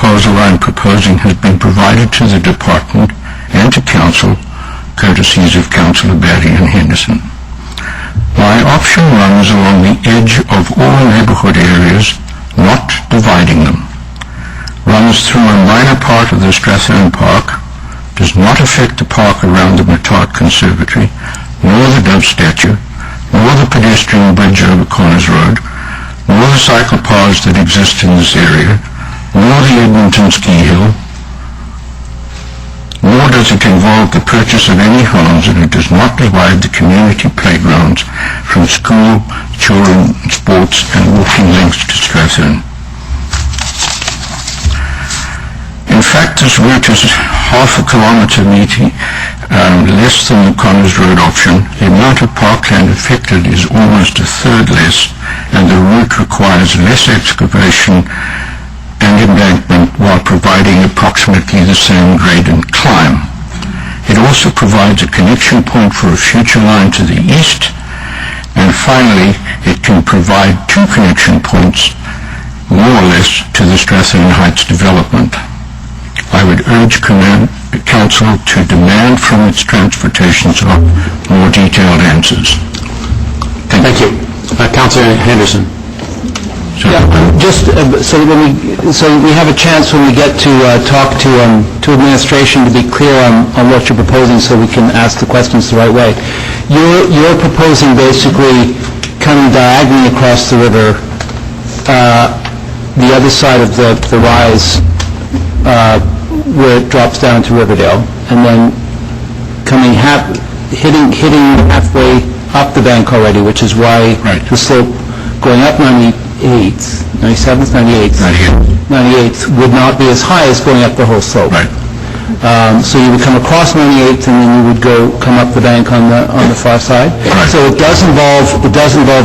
proposal I'm proposing has been provided to the department and to council, courtesies of Councillor Barry and Henderson. My option runs along the edge of all neighbourhood areas, not dividing them. Runs through a minor part of the Strathern Park, does not affect the park around the Matart Conservatory, nor the Dove statue, nor the pedestrian bridge over Connors Road, nor the cycle paths that exist in this area, nor the Edmonton ski hill, nor does it involve the purchase of any homes, and it does not divide the community playgrounds from school, children, sports and walking links to Strathern. In fact, this route is half a kilometre less than the Connors Road option. The amount of parkland affected is almost a third less, and the route requires less excavation and embankment while providing approximately the same grade and climb. It also provides a connection point for a future line to the east, and finally it can provide two connection points, more or less, to the Strathern Heights development. I would urge Council to demand from its transportation staff more detailed answers. Thank you. Councillor Henderson. Yeah, just so we have a chance when we get to talk to administration to be clear on what you're proposing, so we can ask the questions the right way. You're proposing basically coming diagonally across the river, the other side of the rise, where it drops down to Riverdale, and then coming hitting halfway up the bank already, which is why the slope going up 97th, 98th would not be as high as going up the whole slope. Right. So you would come across 98th, and then you would come up the bank on the far side. Right. So it does involve a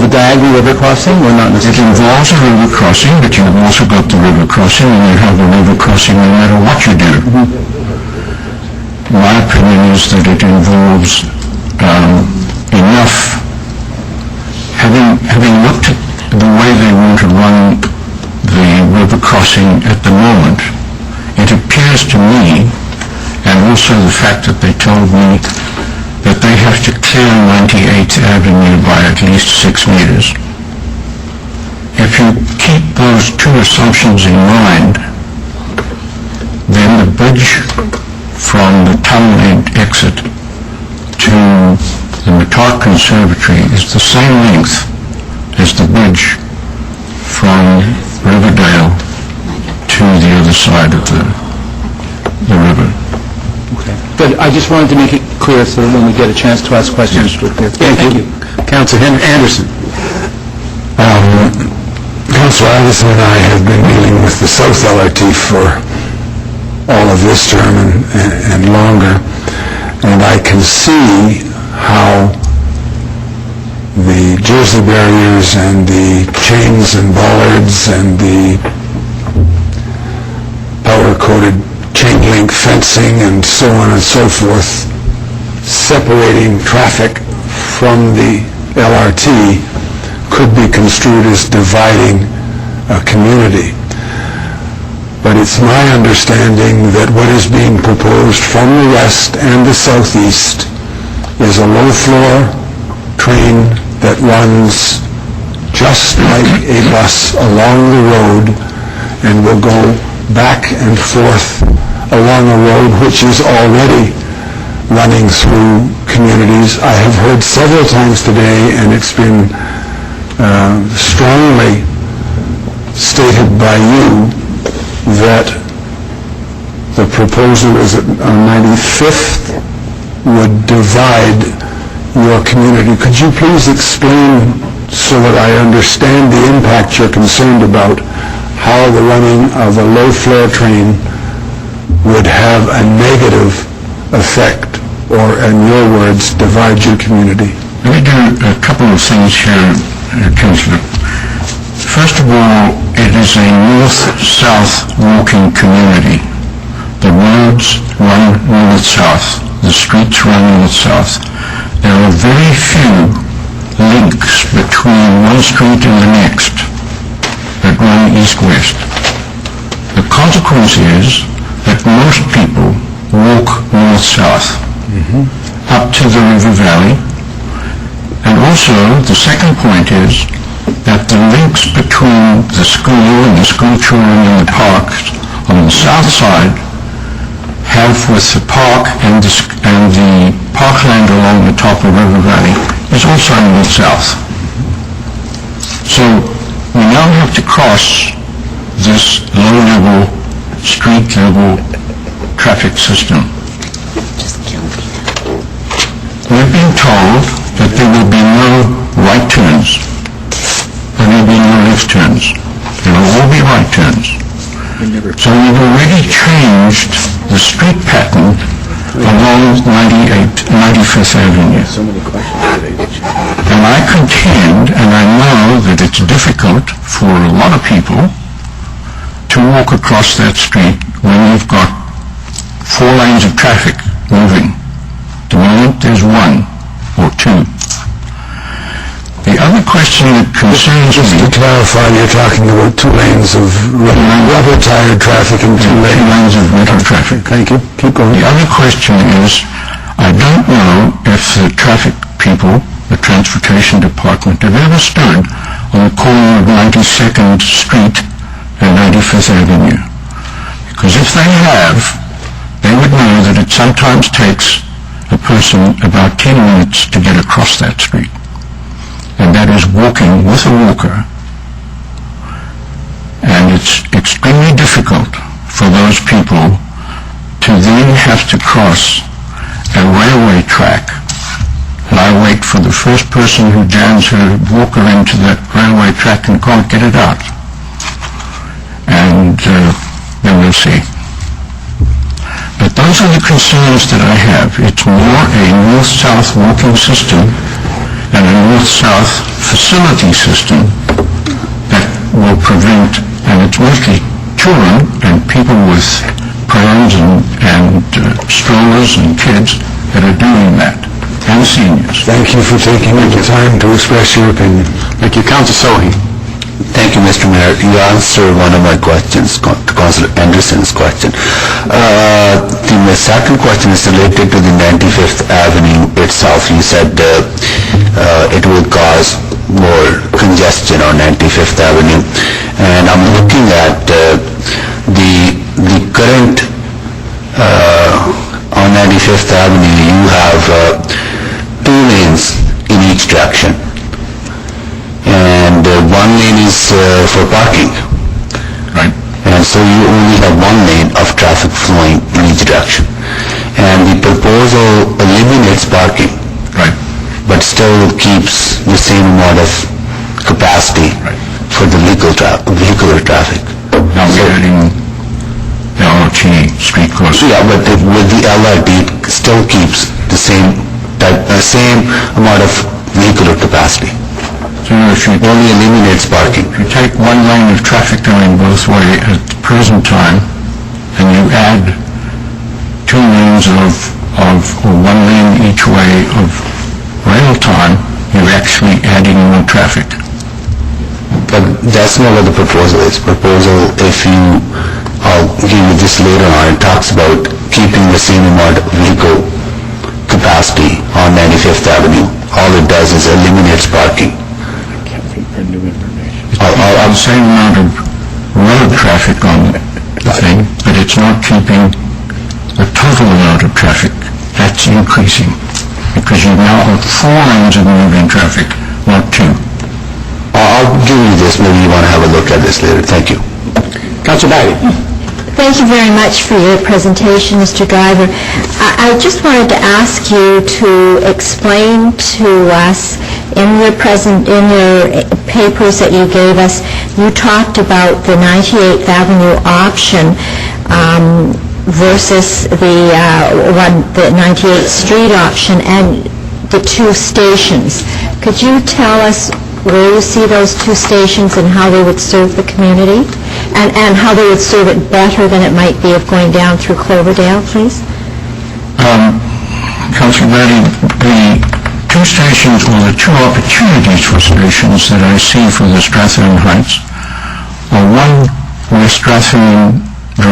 diagonal river crossing, or not necessarily? It involves a river crossing, but you've also got the river crossing, and you have a river crossing no matter what you do. My opinion is that it involves enough. Having looked at the way they want to run the river crossing at the moment, it appears to me, and also the fact that they told me that they have to clear 98th Avenue by at least 6 meters. If you keep those two assumptions in mind, then the bridge from the tunnel exit to the Matart Conservatory is the same length as the bridge from Riverdale to the other side of the river. Okay. Good. I just wanted to make it clear so that when we get a chance to ask questions, we're clear. Thank you. Councillor Anderson. Councillor Anderson and I have been dealing with the South LRT for all of this term and longer, and I can see how the Jersey barriers and the chains and bollards and the powder-coated chain link fencing and so on and so forth, separating traffic from the LRT, could be construed as dividing a community. But it's my understanding that what is being proposed from the west and the southeast is a low-floor train that runs just like a bus along the road and will go back and forth along a road which is already running through communities. I have heard several times today, and it's been strongly stated by you, that the proposal is on 95th would divide your community. Could you please explain, so that I understand the impact you're concerned about, how the running of a low-floor train would have a negative effect, or in your words, divide your community? Let me do a couple of things here, Councillor. First of all, it is a north-south walking community. The roads run north-south. The streets run north-south. There are very few links between one street and the next that run east-west. The consequence consequence is that most people walk north-south up to the river valley. And also, the second point is that the links between the school and the school children in the parks on the south side have with the park and the parkland along the top of River Valley is also north-south. So we now have to cross this low-level, street-level traffic system. We're being told that there will be no right turns. There will be no left turns. There will all be right turns. So we've already changed the street pattern along 95th Avenue. And I contend, and I know that it's difficult for a lot of people to walk across that street when you've got 4 lanes of traffic moving. At the moment there's 1 or 2. The other question that concerns me... Just to clarify, you're talking about 2 lanes of rubber-tired traffic and 2 lanes of metal traffic. Thank you. Keep going. The other question is, I don't know if the traffic people, the Transportation Department, have ever stood on the corner of 92nd Street and 95th Avenue. Because if they have, they would know that it sometimes takes a person about 10 minutes to get across that street. And that is walking with a walker. And it's extremely difficult for those people to then have to cross a railway track. And I wait for the first person who jams her walker into that railway track and can't get it out. And then we'll see. But those are the concerns that I have. It's more a north-south walking system and a north-south facility system that will prevent, and it's mostly children and people with prams and strollers and kids that are doing that, and seniors. Thank you for taking the time to express your opinion. Thank you. Councillor Sohi. Thank you, Mr. Mayor. You answered one of my questions, Councillor Anderson's question. The second question is related to the 95th Avenue itself. You said it will cause more congestion on 95th Avenue. And I'm looking at the current on 95th Avenue, you have 2 lanes in each direction. And 1 lane is for parking. Right. And so you only have 1 lane of traffic flowing in each direction. And the proposal eliminates parking. Right. But still keeps the same amount of capacity for the vehicular traffic. Now we're adding the LRT street crossing. Yeah, but with the LRT, it still keeps the same amount of vehicular capacity. So if you Only eliminates parking. If you take 1 lane of traffic going both ways at the present time, and you add 2 lanes or 1 lane each way of rail time, you're actually adding more traffic. But that's not what the proposal is. Proposal, I'll give you this later on, it talks about keeping the same amount of vehicle capacity on 95th Avenue. All it does is eliminates parking. The same amount of road traffic on the thing, but it's not keeping the total amount of traffic. That's increasing because you've now got 4 lanes of moving traffic, not 2. I'll give you this. Maybe you want to have a look at this later. Thank you. Councillor Bailey. Thank you very much for your presentation, Mr. Driver. I just wanted to ask you to explain to us in your papers that you gave us, you talked about the 98th Avenue option versus the 98th Street option and the 2 stations. Could you tell us where you see those 2 stations and how they would serve the community? And how they would serve it better than it might be of going down through Cloverdale, please? Councillor Bailey, the 2 stations, or the 2 opportunities for stations that I see for the Strathern Heights are one where Strathern